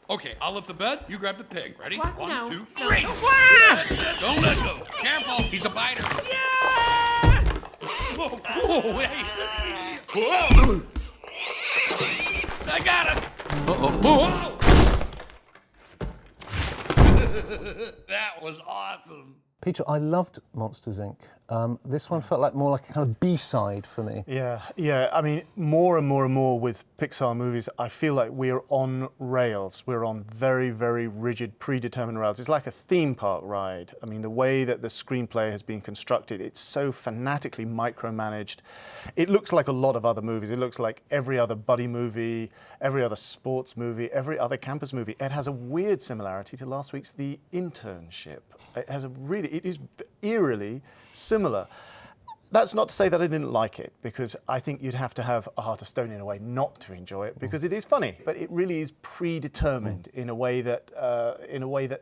Okay, I'll lift the bed, you grab the pig. Ready? What? One, No. 2, No. 3. No. Don't let go. Careful, he's a biter. Yeah! Whoa, whoa, wait. Whoa. I got him. Uh-oh. Whoa. That was awesome. Peter, I loved Monsters, Inc. This one felt like more like a kind of B-side for me. Yeah. I mean, more and more with Pixar movies, I feel like we're on rails. We're on very, very rigid, predetermined rails. It's like a theme park ride. I mean, the way that the screenplay has been constructed, it's so fanatically micromanaged. It looks like a lot of other movies. It looks like every other buddy movie, every other sports movie, every other campus movie. It has a weird similarity to last week's The Internship. It is eerily similar. That's not to say that I didn't like it, because I think you'd have to have a heart of stone in a way not to enjoy it, because it is funny, but it really is predetermined in a way that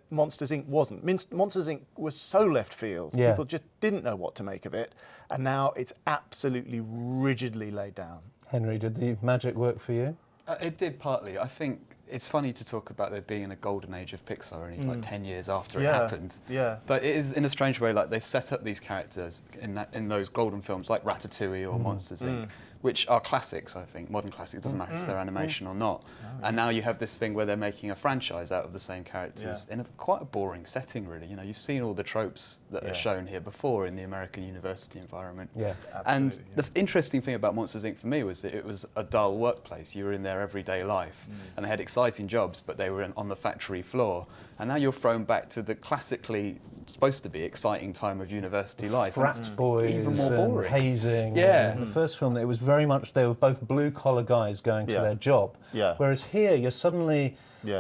Monsters Inc. wasn't. Monsters Inc. was so left field. Yeah. People just didn't know what to make of it, and now it's absolutely rigidly laid down. Henry, did the magic work for you? It did partly. I think it's funny to talk about there being a golden age of Pixar only like 10 years after it happened. Yeah. But it is, in a strange way, like they've set up these characters in those golden films like Ratatouille or Monsters Inc., which are classics, I think, modern classics. It doesn't matter if they're animation or not. And now you have this thing where they're making a franchise out of the same characters in quite a boring setting, really. You know, you've seen all the tropes that are shown here before in the American university environment. Yeah. And the interesting thing about Monsters Inc. for me was that it was a dull workplace. You were in their everyday life, and they had exciting jobs, but they were on the factory floor. And now you're thrown back to the classically supposed to be exciting time of university life. Frat boys even more and boring. hazing. Yeah. In the first film, it was very much, they were both blue-collar guys going to their job. Yeah. Whereas here, you're suddenly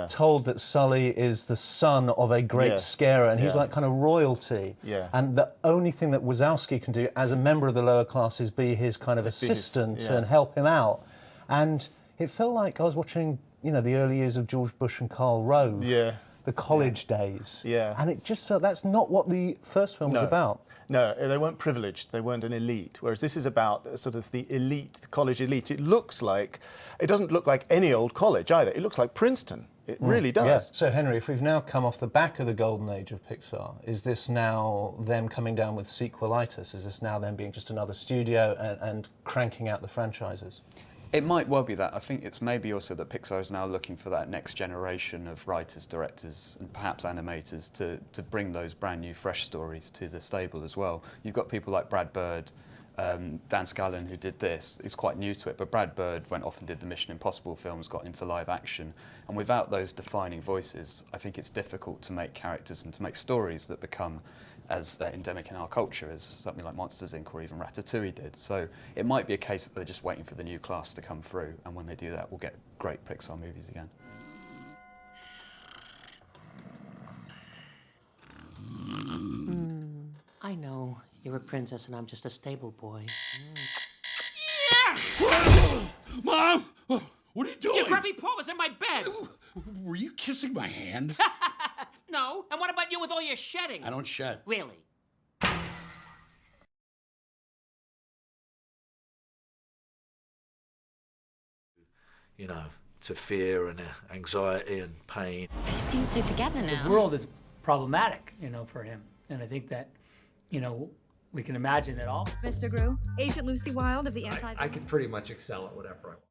told that Sully is the son of a great scarer, and he's like kind of royalty. Yeah. And the only thing that Wazowski can do as a member of the lower class is be his kind of assistant and help him out. And it felt like I was watching, you know, the early years of George Bush and Karl Rove. Yeah. The college days. Yeah. And it just felt that's not what the first film was about. No, they weren't privileged. They weren't an elite. Whereas this is about sort of the elite, the college elite. It doesn't look like any old college either. It looks like Princeton. It really does. Yes. So, Henry, if we've now come off the back of the golden age of Pixar, is this now them coming down with sequelitis? Is this now them being just another studio and cranking out the franchises? It might well be that. I think it's maybe also that Pixar is now looking for that next generation of writers, directors, and perhaps animators to bring those brand new, fresh stories to the stable as well. You've got people like Brad Bird, Dan Scanlon, who did this. He's quite new to it, but Brad Bird went off and did the Mission Impossible films, got into live action. And without those defining voices, I think it's difficult to make characters and to make stories that become as endemic in our culture as something like Monsters Inc. or even Ratatouille did. So it might be a case that they're just waiting for the new class to come through, and when they do that, we'll get great Pixar movies again. I know. You're a princess and I'm just a stable boy. Mom! What are you doing? Your grubby paw was in my bed! Were you kissing my hand? No. And what about you with all your shedding? I don't shed. Really? You know, to fear and anxiety and pain. They seem so together now. The world is problematic, you know, for him. And I think that, you know, we can imagine it all. Mr. Gru, Agent Lucy Wilde of the Anti- I could pretty much excel at whatever I want.